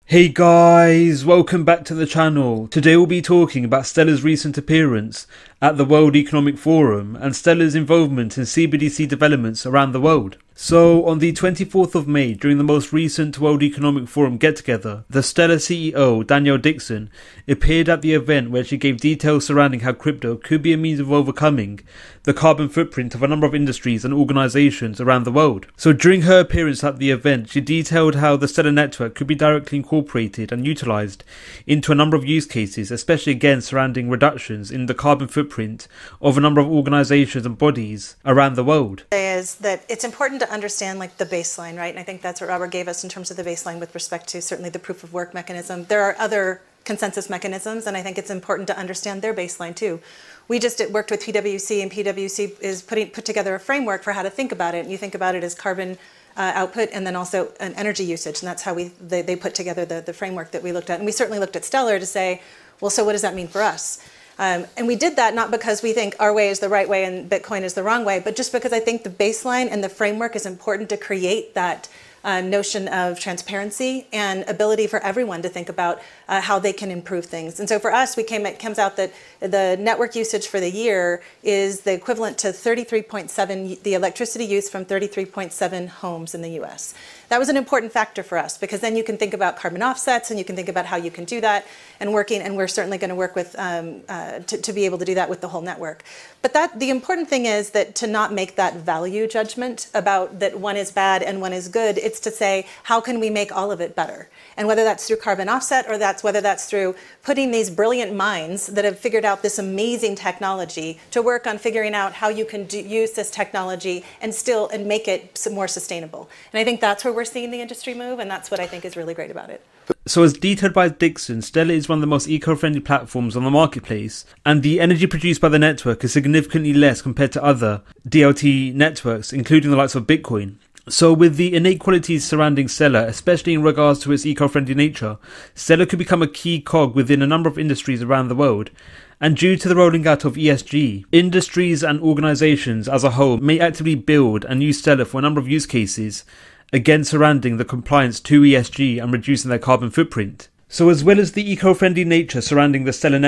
Hey guys, welcome back to the channel. Today we'll be talking about Stellar's recent appearance at the World Economic Forum and Stellar's involvement in CBDC developments around the world. So on the 24th of May, during the most recent World Economic Forum get-together, the Stellar CEO, Danielle Dixon, appeared at the event where she gave details surrounding how crypto could be a means of overcoming the carbon footprint of a number of industries and organisations around the world. So during her appearance at the event, she detailed how the Stellar network could be directly incorporated and utilised into a number of use cases, especially again surrounding reductions in the carbon footprint of a number of organisations and bodies around the world. Is that it's important to understand like the baseline, right? And I think that's what Robert gave us in terms of the baseline with respect to certainly the proof of work mechanism. There are other consensus mechanisms, and I think it's important to understand their baseline too. We just worked with PwC, and PwC is put together a framework for how to think about it. And you think about it as carbon output and then also an energy usage, and that's how they put together the framework that we looked at. And we certainly looked at Stellar to say, well, so what does that mean for us? And we did that not because we think our way is the right way and Bitcoin is the wrong way, but just because I think the baseline and the framework is important to create that notion of transparency and ability for everyone to think about how they can improve things. And so for us, it comes out that the network usage for the year is the equivalent to 33.7, the electricity use from 33.7 homes in the US. That was an important factor for us because then you can think about carbon offsets and you can think about how you can do that and we're certainly going to work with to be able to do that with the whole network. But the important thing is that to not make that value judgment about that one is bad and one is good. It's to say, how can we make all of it better? And whether that's through carbon offset or whether that's through putting these brilliant minds that have figured out this amazing technology to work on figuring out how you can use this technology and make it more sustainable. And I think that's where we're seeing the industry move, and that's what I think is really great about it. So as detailed by Dixon, Stellar is one of the most eco-friendly platforms on the marketplace, and the energy produced by the network is significantly less compared to other DLT networks, including the likes of Bitcoin. So with the innate qualities surrounding Stellar, especially in regards to its eco-friendly nature, Stellar could become a key cog within a number of industries around the world. And due to the rolling out of ESG, industries and organisations as a whole may actively build and use Stellar for a number of use cases, again surrounding the compliance to ESG and reducing their carbon footprint. So as well as the eco-friendly nature surrounding the Stellar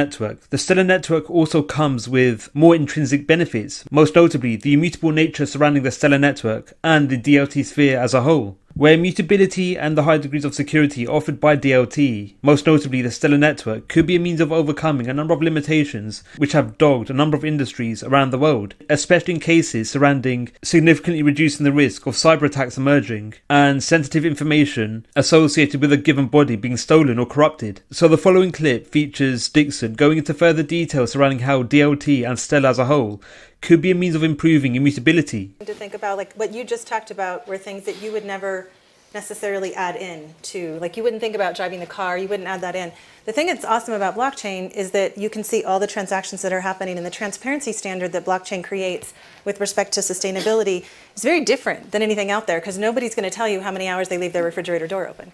network also comes with more intrinsic benefits, most notably the immutable nature surrounding the Stellar network and the DLT sphere as a whole, where mutability and the high degrees of security offered by DLT, most notably the Stellar network, could be a means of overcoming a number of limitations which have dogged a number of industries around the world, especially in cases surrounding significantly reducing the risk of cyber attacks emerging and sensitive information associated with a given body being stolen or corrupted. So the following clip features Dixon going into further detail surrounding how DLT and Stellar as a whole could be a means of improving immutability. To think about, like what you just talked about were things that you would never necessarily add in to, like you wouldn't think about driving the car, you wouldn't add that in. The thing that's awesome about blockchain is that you can see all the transactions that are happening, and the transparency standard that blockchain creates with respect to sustainability is very different than anything out there because nobody's going to tell you how many hours they leave their refrigerator door open.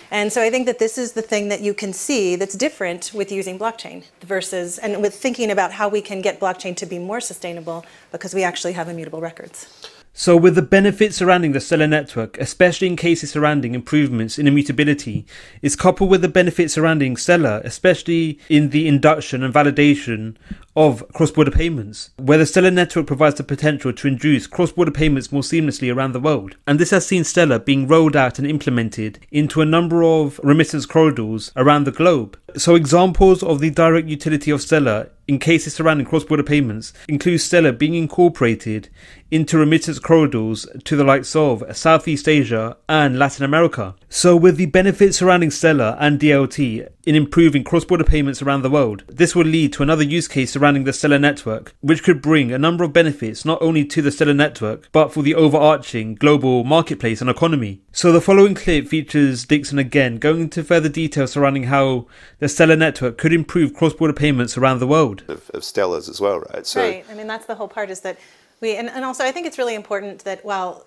And so I think that this is the thing that you can see that's different with using blockchain versus, and with thinking about how we can get blockchain to be more sustainable because we actually have immutable records. So with the benefits surrounding the Stellar network, especially in cases surrounding improvements in immutability, is coupled with the benefits surrounding Stellar, especially in the induction and validation of cross-border payments, where the Stellar network provides the potential to introduce cross-border payments more seamlessly around the world. And this has seen Stellar being rolled out and implemented into a number of remittance corridors around the globe. So examples of the direct utility of Stellar in cases surrounding cross-border payments include Stellar being incorporated into remittance corridors to the likes of Southeast Asia and Latin America. So with the benefits surrounding Stellar and DLT in improving cross-border payments around the world, this will lead to another use case surrounding the Stellar network, which could bring a number of benefits not only to the Stellar network, but for the overarching global marketplace and economy. So the following clip features Dixon again going into further detail surrounding how the Stellar network could improve cross-border payments around the world. Of Stellar's as well, right? So, right. I mean, that's the whole part is that and also I think it's really important that while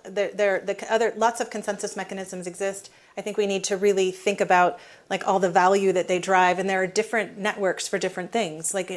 lots of consensus mechanisms exist, I think we need to really think about like all the value that they drive, and there are different networks for different things. Like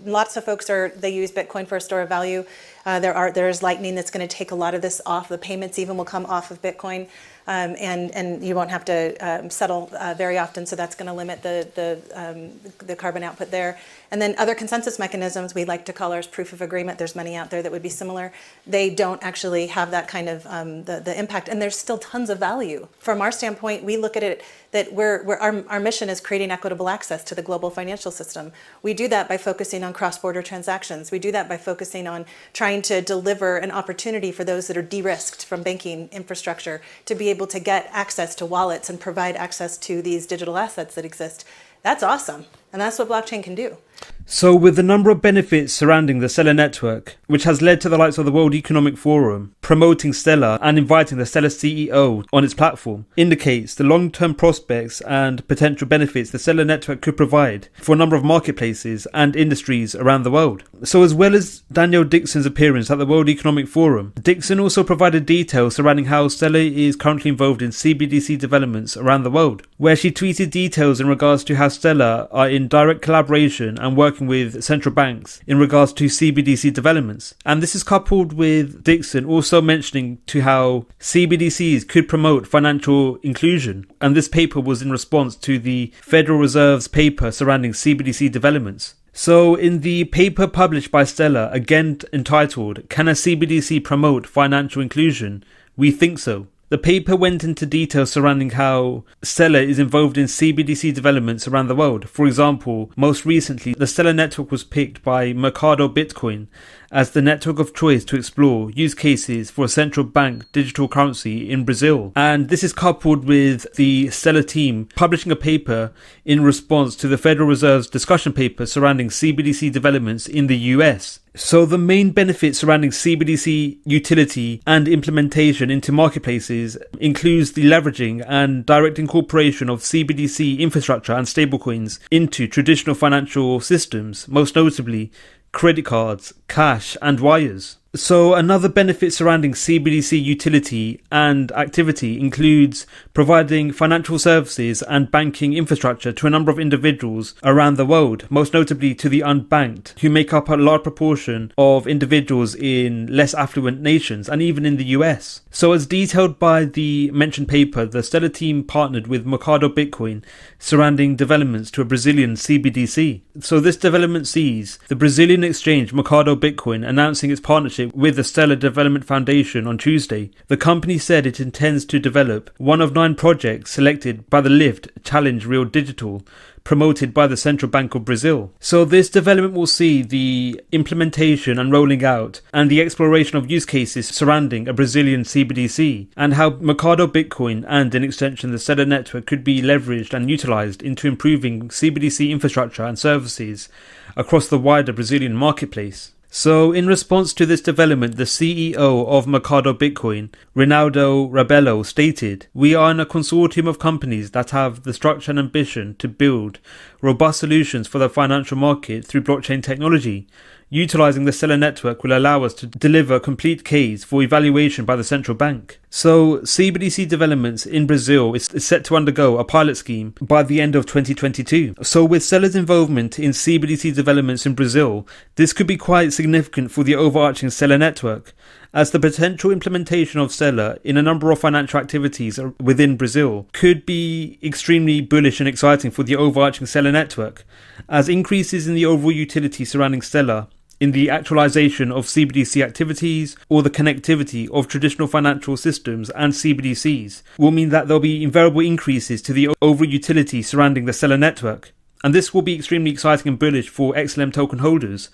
lots of folks they use Bitcoin for a store of value. There's Lightning that's going to take a lot of this off. The payments even will come off of Bitcoin. and you won't have to settle very often, so that's going to limit the carbon output there. And then other consensus mechanisms we like to call ours proof of agreement. There's many out there that would be similar. They don't actually have that kind of the impact, and there's still tons of value. From our standpoint, we look at it that our mission is creating equitable access to the global financial system. We do that by focusing on cross-border transactions. We do that by focusing on trying to deliver an opportunity for those that are de-risked from banking infrastructure to be able to get access to wallets and provide access to these digital assets that exist. That's awesome, and that's what blockchain can do. So with the number of benefits surrounding the Stellar network, which has led to the likes of the World Economic Forum promoting Stellar and inviting the Stellar CEO on its platform, indicates the long-term prospects and potential benefits the Stellar network could provide for a number of marketplaces and industries around the world. So as well as Danielle Dixon's appearance at the World Economic Forum, Dixon also provided details surrounding how Stellar is currently involved in cbdc developments around the world, where she tweeted details in regards to how Stellar are in direct collaboration and working with central banks in regards to cbdc developments. And this is coupled with Dixon also mentioning to how cbdcs could promote financial inclusion, and this paper was in response to the Federal Reserve's paper surrounding cbdc developments. So in the paper published by Stellar, again entitled "Can a CBDC Promote Financial Inclusion? We think so." The paper went into detail surrounding how Stellar is involved in CBDC developments around the world. For example, most recently, the Stellar network was picked by Mercado Bitcoin as the network of choice to explore use cases for a central bank digital currency in Brazil. And this is coupled with the Stellar team publishing a paper in response to the Federal Reserve's discussion paper surrounding CBDC developments in the US. So the main benefits surrounding CBDC utility and implementation into marketplaces includes the leveraging and direct incorporation of CBDC infrastructure and stablecoins into traditional financial systems, most notably credit cards, cash and wires. So another benefit surrounding CBDC utility and activity includes providing financial services and banking infrastructure to a number of individuals around the world, most notably to the unbanked, who make up a large proportion of individuals in less affluent nations and even in the US. So as detailed by the mentioned paper, the Stellar team partnered with Mercado Bitcoin surrounding developments to a Brazilian CBDC. So this development sees the Brazilian exchange Mercado Bitcoin announcing its partnership with the Stellar Development Foundation on Tuesday. The company said it intends to develop one of 9 projects selected by the Lift Challenge Real Digital, promoted by the Central Bank of Brazil. So this development will see the implementation and rolling out and the exploration of use cases surrounding a Brazilian CBDC, and how Mercado Bitcoin and in extension the Stellar network could be leveraged and utilized into improving CBDC infrastructure and services across the wider Brazilian marketplace. So in response to this development, the CEO of Mercado Bitcoin, Rinaldo Rabello, stated, "We are in a consortium of companies that have the structure and ambition to build robust solutions for the financial market through blockchain technology. Utilizing the Stellar network will allow us to deliver a complete case for evaluation by the central bank." So CBDC developments in Brazil is set to undergo a pilot scheme by the end of 2022. So with Stellar's involvement in CBDC developments in Brazil, this could be quite significant for the overarching Stellar network, as the potential implementation of Stellar in a number of financial activities within Brazil could be extremely bullish and exciting for the overarching Stellar network, as increases in the overall utility surrounding Stellar in the actualization of CBDC activities or the connectivity of traditional financial systems and CBDCs will mean that there will be invariable increases to the overall utility surrounding the Stellar network. And this will be extremely exciting and bullish for XLM token holders,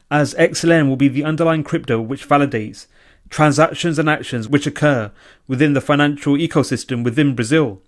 as XLM will be the underlying crypto which validates transactions and actions which occur within the financial ecosystem within Brazil.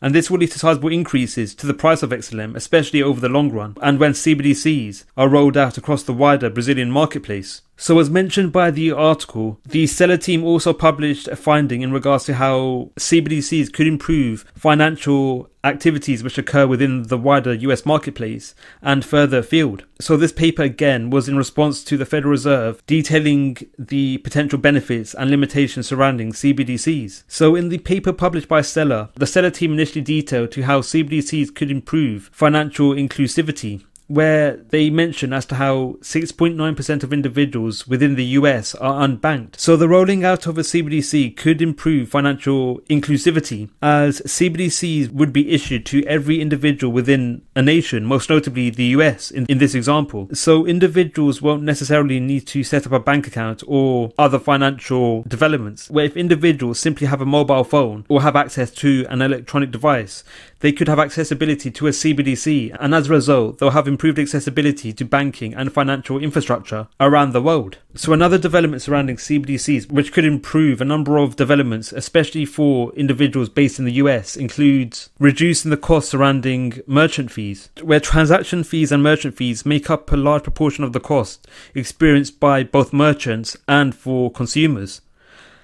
And this will lead to sizable increases to the price of XLM, especially over the long run, and when CBDCs are rolled out across the wider Brazilian marketplace. So as mentioned by the article, the Stellar team also published a finding in regards to how CBDCs could improve financial activities which occur within the wider US marketplace and further afield. So this paper again was in response to the Federal Reserve detailing the potential benefits and limitations surrounding CBDCs. So in the paper published by Stellar, the Stellar team initially detailed to how CBDCs could improve financial inclusivity where they mention as to how 6.9% of individuals within the US are unbanked. So the rolling out of a CBDC could improve financial inclusivity, as CBDCs would be issued to every individual within a nation, most notably the US in this example. So individuals won't necessarily need to set up a bank account or other financial developments, where if individuals simply have a mobile phone or have access to an electronic device, they could have accessibility to a CBDC, and as a result, they'll have improved accessibility to banking and financial infrastructure around the world. So another development surrounding CBDCs, which could improve a number of developments, especially for individuals based in the US, includes reducing the costs surrounding merchant fees, where transaction fees and merchant fees make up a large proportion of the cost experienced by both merchants and for consumers.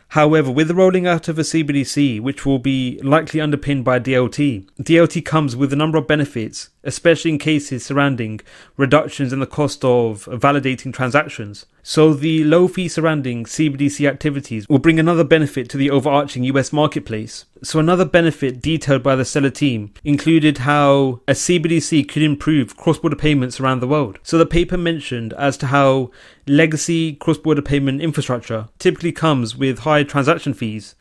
However, with the rolling out of a CBDC, which will be likely underpinned by DLT, DLT comes with a number of benefits, especially in cases surrounding reductions in the cost of validating transactions. So the low fee surrounding CBDC activities will bring another benefit to the overarching US marketplace. So another benefit detailed by the Stellar team included how a CBDC could improve cross-border payments around the world. So the paper mentioned as to how legacy cross-border payment infrastructure typically comes with high transaction fees,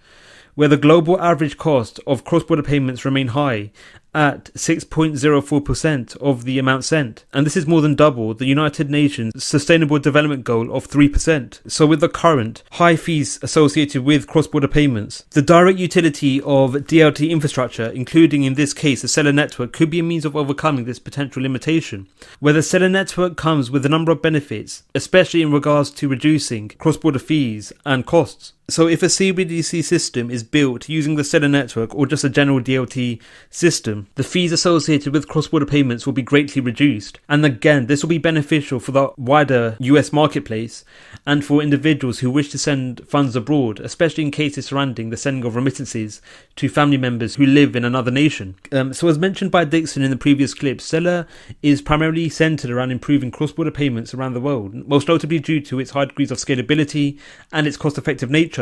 where the global average cost of cross-border payments remain high at 6.04% of the amount sent. And this is more than double the United Nations Sustainable Development Goal of 3%. So with the current high fees associated with cross-border payments, the direct utility of DLT infrastructure, including in this case the Stellar network, could be a means of overcoming this potential limitation, where the Stellar network comes with a number of benefits, especially in regards to reducing cross-border fees and costs. So if a CBDC system is built using the Stellar network or just a general DLT system, the fees associated with cross-border payments will be greatly reduced. And again, this will be beneficial for the wider US marketplace and for individuals who wish to send funds abroad, especially in cases surrounding the sending of remittances to family members who live in another nation. So as mentioned by Dixon in the previous clip, Stellar is primarily centered around improving cross-border payments around the world, most notably due to its high degrees of scalability and its cost-effective nature.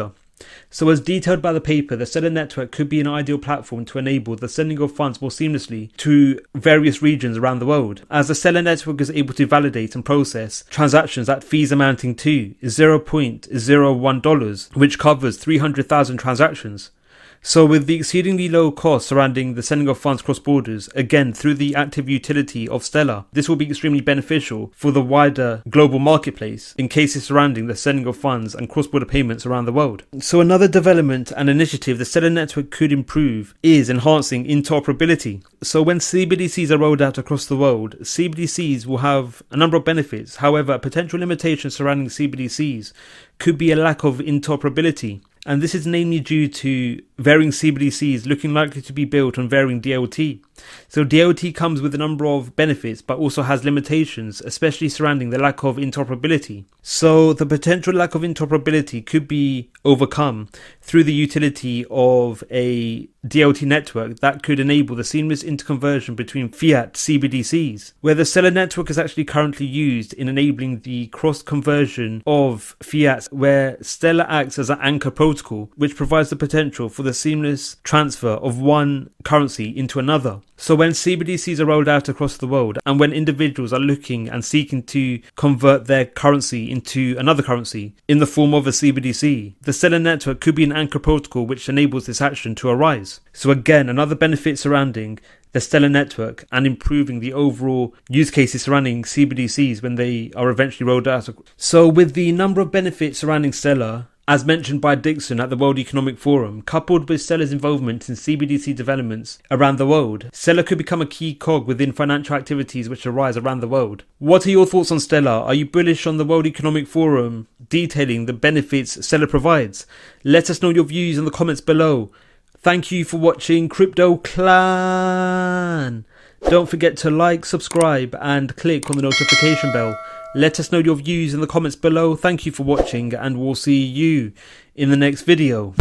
So as detailed by the paper, the Stellar network could be an ideal platform to enable the sending of funds more seamlessly to various regions around the world, as the Stellar network is able to validate and process transactions at fees amounting to $0.01, which covers 300,000 transactions. So with the exceedingly low cost surrounding the sending of funds cross borders, again through the active utility of Stellar, this will be extremely beneficial for the wider global marketplace in cases surrounding the sending of funds and cross-border payments around the world. So another development and initiative the Stellar network could improve is enhancing interoperability. So when CBDCs are rolled out across the world, CBDCs will have a number of benefits. However, a potential limitation surrounding CBDCs could be a lack of interoperability. And this is namely due to varying CBDCs looking likely to be built on varying DLT. So DLT comes with a number of benefits but also has limitations, especially surrounding the lack of interoperability. So the potential lack of interoperability could be overcome through the utility of a DLT network that could enable the seamless interconversion between fiat CBDCs, where the Stellar network is actually currently used in enabling the cross-conversion of fiat, where Stellar acts as an anchor protocol which provides the potential for the seamless transfer of one currency into another. So when CBDCs are rolled out across the world and when individuals are looking and seeking to convert their currency into another currency in the form of a CBDC, the Stellar network could be an anchor protocol which enables this action to arise. So again, another benefit surrounding the Stellar network and improving the overall use cases surrounding CBDCs when they are eventually rolled out. So with the number of benefits surrounding Stellar, as mentioned by Dixon at the World Economic Forum, coupled with Stellar's involvement in CBDC developments around the world, Stellar could become a key cog within financial activities which arise around the world. What are your thoughts on Stellar? Are you bullish on the World Economic Forum detailing the benefits Stellar provides? Let us know your views in the comments below. Thank you for watching Crypto Clan. Don't forget to like, subscribe and click on the notification bell. Let us know your views in the comments below. Thank you for watching and we'll see you in the next video.